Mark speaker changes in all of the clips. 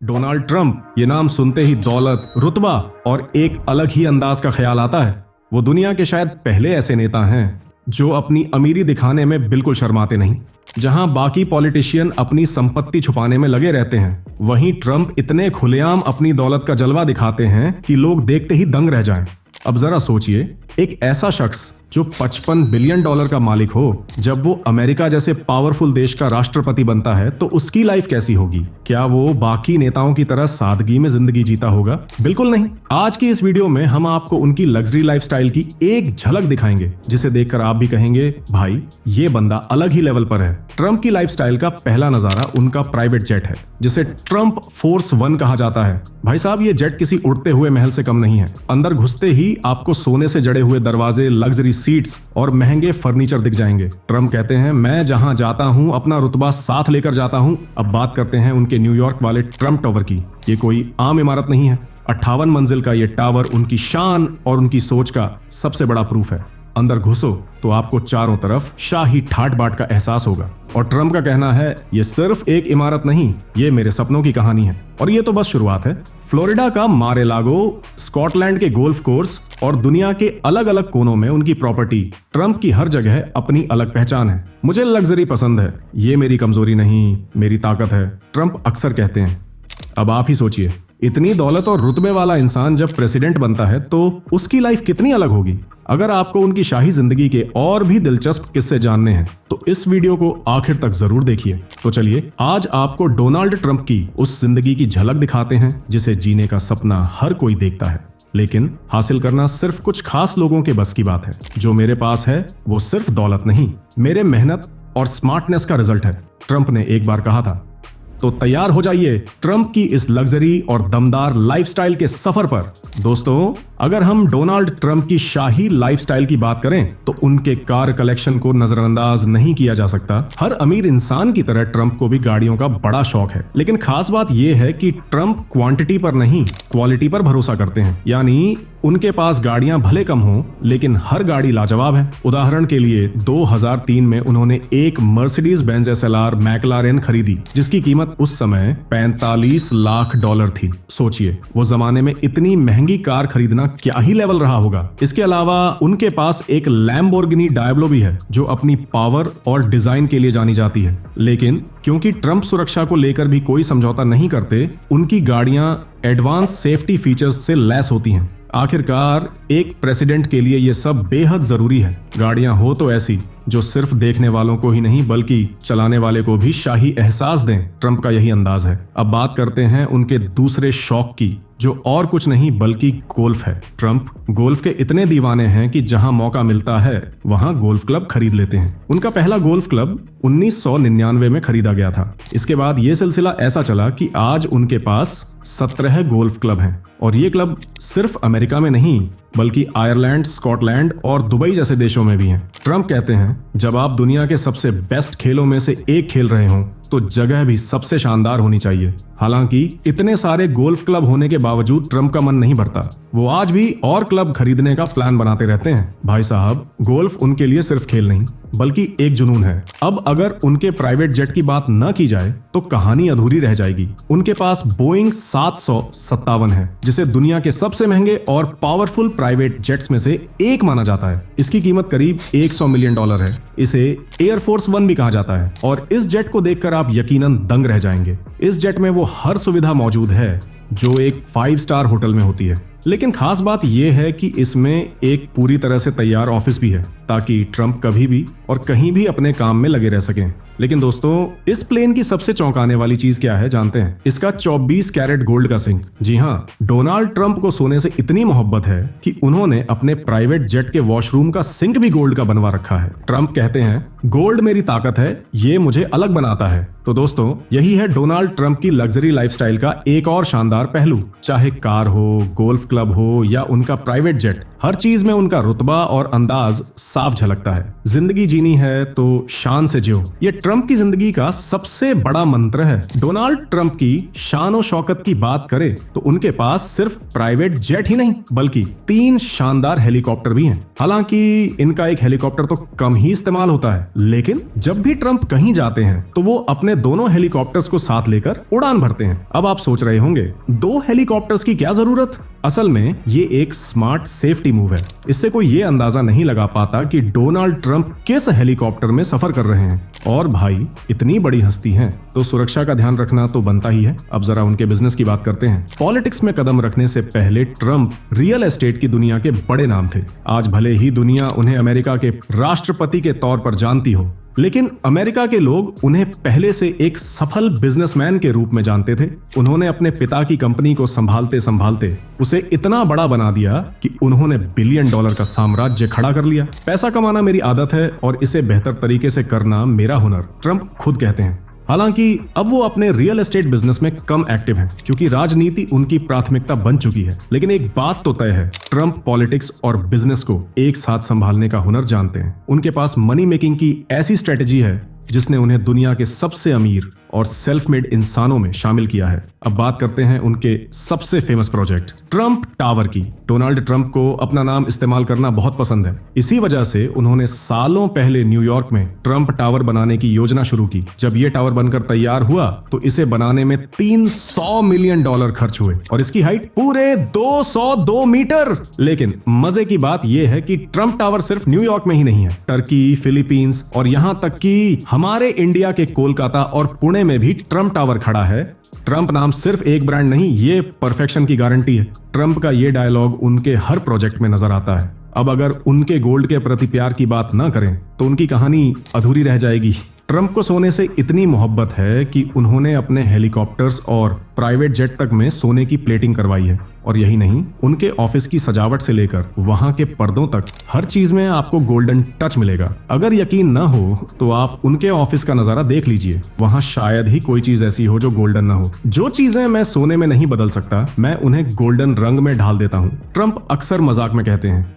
Speaker 1: Donald Trump, ये नाम सुनते ही दौलत, रुतबा और एक अलग ही अंदाज का ख्याल आता है। वो दुनिया के शायद पहले ऐसे नेता हैं जो अपनी अमीरी दिखाने में बिल्कुल शर्माते नहीं। जहां बाकी पॉलिटिशियन अपनी संपत्ति छुपाने में लगे रहते हैं, वहीं ट्रंप इतने खुलेआम अपनी दौलत का जलवा दिखाते हैं कि लोग देखते ही दंग रह जाएं। अब जरा सोचिए, एक ऐसा शख्स जो 55 बिलियन डॉलर का मालिक हो, जब वो अमेरिका जैसे पावरफुल देश का राष्ट्रपति बनता है तो उसकी लाइफ कैसी होगी? क्या वो बाकी नेताओं की तरह सादगी में जिंदगी जीता होगा? बिल्कुल नहीं। आज की इस वीडियो में हम आपको उनकी लग्जरी लाइफस्टाइल की एक झलक दिखाएंगे, जिसे देखकर आप भी कहेंगे, भाई ये बंदा अलग ही लेवल पर है। ट्रंप की लाइफस्टाइल का पहला नजारा उनका प्राइवेट जेट है, जिसे ट्रंप फोर्स 1 कहा जाता है। भाई साहब, ये जेट किसी उड़ते हुए महल से कम नहीं है। अंदर घुसते ही आपको सोने से जड़े हुए दरवाजे, लग्जरी सीट्स और महंगे फर्नीचर दिख जाएंगे। ट्रंप कहते हैं, मैं जहां जाता हूं अपना रुतबा साथ लेकर जाता हूं। अब बात करते हैं उनके न्यूयॉर्क वाले ट्रंप टावर की। ये कोई आम इमारत नहीं है। 58 मंजिल का ये टावर उनकी शान और उनकी सोच का सबसे बड़ा प्रूफ है। अंदर घुसो तो आपको चारों तरफ शाही ठाट बाट का एहसास होगा। और ट्रंप का कहना है, ये सिर्फ एक इमारत नहीं, ये मेरे सपनों की कहानी है। और ये तो बस शुरुआत है। फ्लोरिडा का मार-ए-लागो, स्कॉटलैंड के गोल्फ कोर्स और दुनिया के अलग अलग कोनों में उनकी प्रॉपर्टी। ट्रंप की हर जगह अपनी अलग पहचान है। मुझे लग्जरी पसंद है, ये मेरी कमजोरी नहीं, मेरी ताकत है, ट्रंप अक्सर कहते हैं। अब आप ही सोचिए, इतनी दौलत और रुतबे वाला इंसान जब प्रेसिडेंट बनता है तो उसकी लाइफ कितनी अलग होगी। अगर आपको उनकी शाही जिंदगी के और भी दिलचस्प किस्से जानने हैं तो इस वीडियो को आखिर तक जरूर देखिए। तो चलिए, आज आपको डोनाल्ड ट्रंप की उस जिंदगी की झलक दिखाते हैं जिसे जीने का सपना हर कोई देखता है, लेकिन हासिल करना सिर्फ कुछ खास लोगों के बस की बात है। जो मेरे पास है वो सिर्फ दौलत नहीं, मेरे मेहनत और स्मार्टनेस का रिजल्ट है, ट्रंप ने एक बार कहा था। तो तैयार हो जाइए ट्रंप की इस लग्जरी और दमदार लाइफस्टाइल के सफर पर। दोस्तों, अगर हम डोनाल्ड ट्रंप की शाही लाइफस्टाइल की बात करें तो उनके कार कलेक्शन को नजरअंदाज नहीं किया जा सकता। हर अमीर इंसान की तरह ट्रंप को भी गाड़ियों का बड़ा शौक है, लेकिन खास बात यह है कि ट्रंप क्वांटिटी पर नहीं, क्वालिटी पर भरोसा करते हैं। यानी उनके पास गाड़ियां भले कम हों, लेकिन हर गाड़ी लाजवाब है। उदाहरण के लिए 2003 में उन्होंने एक मर्सिडीज बेंज SLR मैक्लारेन खरीदी, जिसकी कीमत उस समय $45 लाख थी। सोचिए, वो जमाने में इतनी महंगी कार खरीदना क्या ही लेवल रहा होगा। इसके अलावा उनके पास एक लैम्बोर्गिनी डायब्लो भी है, जो अपनी पावर और डिजाइन के लिए जानी जाती है। लेकिन क्योंकि ट्रंप सुरक्षा को लेकर भी कोई समझौता नहीं करते, उनकी गाड़ियां एडवांस सेफ्टी फीचर्स से लैस होती हैं। आखिरकार एक प्रेसिडेंट के लिए यह सब बेहद जरूरी है। गाड़ियां हो तो ऐसी जो सिर्फ देखने वालों को ही नहीं बल्कि चलाने वाले को भी शाही एहसास दें। ट्रंप का यही अंदाज है। अब बात करते हैं उनके दूसरे शौक की, जो और कुछ नहीं बल्कि गोल्फ है। ट्रंप गोल्फ के इतने दीवाने हैं कि जहां मौका मिलता है वहां गोल्फ क्लब खरीद लेते हैं। उनका पहला गोल्फ क्लब 1999 में खरीदा गया था। इसके बाद यह सिलसिला ऐसा चला कि आज उनके पास 17 गोल्फ क्लब हैं। और ये क्लब सिर्फ अमेरिका में नहीं बल्कि आयरलैंड, स्कॉटलैंड और दुबई जैसे देशों में भी हैं। ट्रंप कहते हैं, जब आप दुनिया के सबसे बेस्ट खेलों में से एक खेल रहे हों तो जगह भी सबसे शानदार होनी चाहिए। हालांकि इतने सारे गोल्फ क्लब होने के बावजूद ट्रंप का मन नहीं भरता। वो आज भी और क्लब खरीदने का प्लान बनाते रहते हैं। भाई साहब, गोल्फ उनके लिए सिर्फ खेल नहीं बल्कि एक जुनून है। अब अगर उनके प्राइवेट जेट की बात न की जाए तो कहानी अधूरी रह जाएगी। उनके पास बोइंग 757 है, जिसे दुनिया के सबसे महंगे और पावरफुल प्राइवेट जेट्स में से एक माना जाता है। इसकी कीमत करीब $100 मिलियन है। इसे एयरफोर्स 1 भी कहा जाता है। और इस जेट को देखकर आप यकीनन दंग रह जाएंगे। इस जेट में वो हर सुविधा मौजूद है जो एक 5 स्टार होटल में होती है। लेकिन खास बात यह है कि इसमें एक पूरी तरह से तैयार ऑफिस भी है, ताकि ट्रंप कभी भी और कहीं भी अपने काम में लगे रह सकें। लेकिन दोस्तों, इस प्लेन की सबसे चौंकाने वाली चीज क्या है जानते हैं? इसका 24 कैरेट गोल्ड का सिंक। जी हाँ, डोनाल्ड ट्रंप को सोने से इतनी मोहब्बत है कि उन्होंने अपने प्राइवेट जेट के वॉशरूम का सिंक भी गोल्ड का बनवा रखा है। ट्रंप कहते हैं, गोल्ड मेरी ताकत है, ये मुझे अलग बनाता है। तो दोस्तों, यही है डोनाल्ड ट्रंप की लग्जरी लाइफस्टाइल का एक और शानदार पहलू। चाहे कार हो, गोल्फ क्लब हो या उनका प्राइवेट जेट, हर चीज में उनका रुतबा और अंदाज साफ झलकता है। जिंदगी जीनी है तो शान से जियो, ये ट्रंप की जिंदगी का सबसे बड़ा मंत्र है। डोनाल्ड ट्रंप की शान और शौकत की बात करें तो उनके पास सिर्फ प्राइवेट जेट ही नहीं बल्कि 3 शानदार हेलीकॉप्टर भी हैं। हालांकि इनका एक हेलीकॉप्टर तो कम ही इस्तेमाल होता है, लेकिन जब भी ट्रंप कहीं जाते हैं तो वो अपने दोनों हेलीकॉप्टर्स को साथ लेकर उड़ान भरते हैं। अब आप सोच रहे होंगे 2 हेलीकॉप्टर्स की क्या जरूरत? असल में ये एक स्मार्ट सेफ्टी मूव है। इससे कोई ये अंदाजा नहीं लगा पाता कि डोनाल्ड ट्रंप किस हेलीकॉप्टर में सफर कर रहे हैं। और भाई इतनी बड़ी हस्ती हैं तो सुरक्षा का ध्यान रखना तो बनता ही है। अब जरा उनके बिजनेस की बात करते हैं। पॉलिटिक्स में कदम रखने से पहले ट्रंप रियल एस्टेट की दुनिया के बड़े नाम थे। आज भले ही दुनिया उन्हें अमेरिका के राष्ट्रपति के तौर पर जानती हो, लेकिन अमेरिका के लोग उन्हें पहले से एक सफल बिजनेसमैन के रूप में जानते थे। उन्होंने अपने पिता की कंपनी को संभालते संभालते उसे इतना बड़ा बना दिया कि उन्होंने $1 बिलियन का साम्राज्य खड़ा कर लिया। पैसा कमाना मेरी आदत है और इसे बेहतर तरीके से करना मेरा हुनर, ट्रंप खुद कहते हैं। हालांकि अब वो अपने रियल एस्टेट बिजनेस में कम एक्टिव हैं, क्योंकि राजनीति उनकी प्राथमिकता बन चुकी है। लेकिन एक बात तो तय है, ट्रंप पॉलिटिक्स और बिजनेस को एक साथ संभालने का हुनर जानते हैं। उनके पास मनी मेकिंग की ऐसी स्ट्रेटेजी है जिसने उन्हें दुनिया के सबसे अमीर और सेल्फ मेड इंसानों में शामिल किया है। अब बात करते हैं उनके सबसे फेमस प्रोजेक्ट ट्रंप टावर की। डोनाल्ड ट्रंप को अपना नाम इस्तेमाल करना बहुत पसंद है। इसी वजह से उन्होंने सालों पहले न्यूयॉर्क में ट्रंप टावर बनाने की योजना शुरू की। जब ये टावर बनकर तैयार हुआ तो इसे बनाने में $300 मिलियन खर्च हुए और इसकी हाइट पूरे 202 मीटर। लेकिन मजे की बात यह है कि ट्रंप टावर सिर्फ न्यूयॉर्क में ही नहीं है, टर्की, फिलीपींस और यहां तक कि हमारे इंडिया के कोलकाता और पुणे में भी ट्रंप टावर खड़ा है। ट्रंप नाम सिर्फ एक ब्रांड नहीं, ये परफेक्शन की गारंटी है। ट्रंप का ये डायलॉग उनके हर प्रोजेक्ट में नजर आता है। अब अगर उनके गोल्ड के प्रति प्यार की बात ना करें तो उनकी कहानी अधूरी रह जाएगी। ट्रंप को सोने से इतनी मोहब्बत है कि उन्होंने अपने हेलीकॉप्टर्स और प्राइवेट जेट तक में सोने की प्लेटिंग करवाई है। और यही नहीं, उनके ऑफिस की सजावट से लेकर वहां के पर्दों तक हर चीज में आपको गोल्डन टच मिलेगा। अगर यकीन ना हो तो आप उनके ऑफिस का नजारा देख लीजिए। वहां शायद ही कोई चीज ऐसी हो जो गोल्डन ना हो। जो चीजें मैं सोने में नहीं बदल सकता, मैं उन्हें गोल्डन रंग में ढाल देता हूं, ट्रंप अक्सर मजाक में कहते हैं।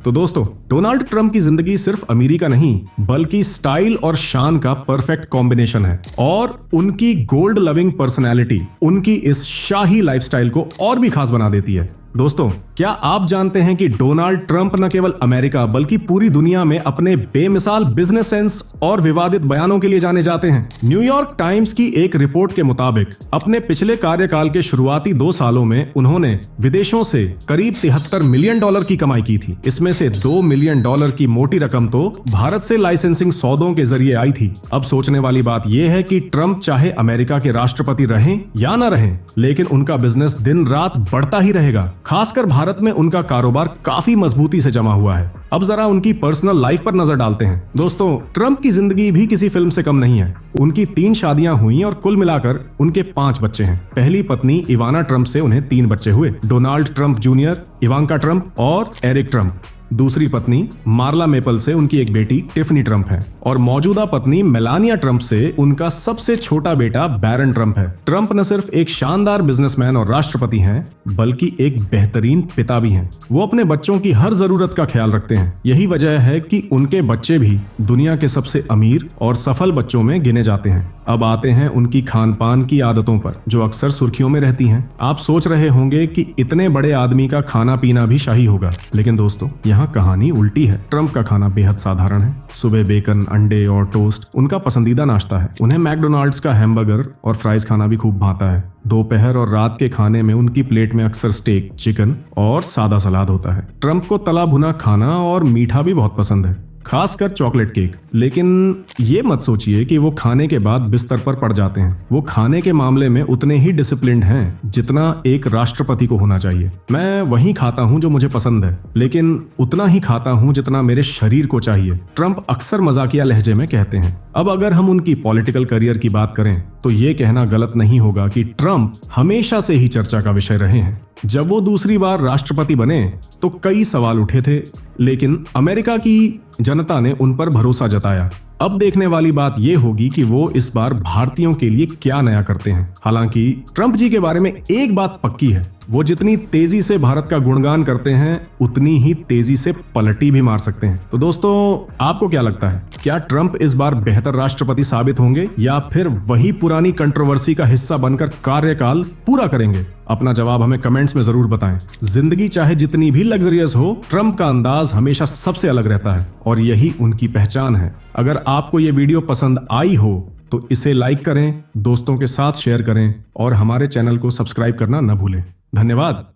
Speaker 1: तो दोस्तों, डोनाल्ड ट्रंप की जिंदगी सिर्फ अमीरी का नहीं बल्कि स्टाइल और शान का परफेक्ट कॉम्बिनेशन है। और उनकी गोल्ड लविंग पर्सनैलिटी उनकी इस शाही लाइफस्टाइल को और भी खास बना देती है। दोस्तों, क्या आप जानते हैं कि डोनाल्ड ट्रंप न केवल अमेरिका बल्कि पूरी दुनिया में अपने बेमिसाल बिजनेस सेंस और विवादित बयानों के लिए जाने जाते हैं। न्यूयॉर्क टाइम्स की एक रिपोर्ट के मुताबिक अपने पिछले कार्यकाल के शुरुआती 2 सालों में उन्होंने विदेशों से करीब $73 मिलियन की कमाई की थी। इसमें से $2 मिलियन की मोटी रकम तो भारत से लाइसेंसिंग सौदों के जरिए आई थी। अब सोचने वाली बात यह है कि ट्रंप चाहे अमेरिका के राष्ट्रपति रहें या न रहें, लेकिन उनका बिजनेस दिन रात बढ़ता ही रहेगा। खासकर भारत में उनका कारोबार काफी मजबूती से जमा हुआ है। अब जरा उनकी पर्सनल लाइफ पर नजर डालते हैं। दोस्तों, ट्रंप की जिंदगी भी किसी फिल्म से कम नहीं है। उनकी 3 शादियां हुई और कुल मिलाकर उनके 5 बच्चे हैं। पहली पत्नी इवाना ट्रंप से उन्हें 3 बच्चे हुए, Donald Trump junior, Ivanka Trump और एरिक ट्रंप। दूसरी पत्नी मार्ला मेपल से उनकी एक बेटी टिफनी ट्रंप है और मौजूदा पत्नी मेलानिया ट्रंप से उनका सबसे छोटा बेटा बैरन ट्रंप है। ट्रंप न सिर्फ एक शानदार बिजनेसमैन और राष्ट्रपति हैं, बल्कि एक बेहतरीन पिता भी हैं। वो अपने बच्चों की हर जरूरत का ख्याल रखते हैं। यही वजह है कि उनके बच्चे भी दुनिया के सबसे अमीर और सफल बच्चों में गिने जाते हैं। अब आते हैं उनकी खान पान की आदतों पर, जो अक्सर सुर्खियों में रहती हैं। आप सोच रहे होंगे कि इतने बड़े आदमी का खाना पीना भी शाही होगा, लेकिन दोस्तों, यहाँ कहानी उल्टी है। ट्रंप का खाना बेहद साधारण है। सुबह बेकन, अंडे और टोस्ट उनका पसंदीदा नाश्ता है। उन्हें मैकडोनाल्ड्स का हैमबर्गर और फ्राइज खाना भी खूब भाता है। दोपहर और रात के खाने में उनकी प्लेट में अक्सर स्टेक, चिकन और सादा सलाद होता है। ट्रंप को तला भुना खाना और मीठा भी बहुत पसंद है, खासकर चॉकलेट केक। लेकिन ये मत सोचिए कि वो खाने के बाद बिस्तर पर पड़ जाते हैं। वो खाने के मामले में उतने ही डिसिप्लिन्ड हैं जितना एक राष्ट्रपति को होना चाहिए। मैं वही खाता हूं जो मुझे पसंद है, लेकिन उतना ही खाता हूं जितना मेरे शरीर को चाहिए, ट्रंप अक्सर मजाकिया लहजे में कहते हैं। अब अगर हम उनकी पॉलिटिकल करियर की बात करें तो ये कहना गलत नहीं होगा कि ट्रंप हमेशा से ही चर्चा का विषय रहे हैं। जब वो दूसरी बार राष्ट्रपति बने तो कई सवाल उठे थे, लेकिन अमेरिका की जनता ने उन पर भरोसा जताया। अब देखने वाली बात यह होगी कि वो इस बार भारतीयों के लिए क्या नया करते हैं। हालांकि ट्रंप जी के बारे में एक बात पक्की है, वो जितनी तेजी से भारत का गुणगान करते हैं उतनी ही तेजी से पलटी भी मार सकते हैं। तो दोस्तों, आपको क्या लगता है, क्या ट्रंप इस बार बेहतर राष्ट्रपति साबित होंगे या फिर वही पुरानी कंट्रोवर्सी का हिस्सा बनकर कार्यकाल पूरा करेंगे? अपना जवाब हमें कमेंट्स में जरूर बताएं। जिंदगी चाहे जितनी भी लग्जरियस हो, ट्रंप का अंदाज हमेशा सबसे अलग रहता है और यही उनकी पहचान है। अगर आपको ये वीडियो पसंद आई हो तो इसे लाइक करें, दोस्तों के साथ शेयर करें और हमारे चैनल को सब्सक्राइब करना न भूलें। धन्यवाद।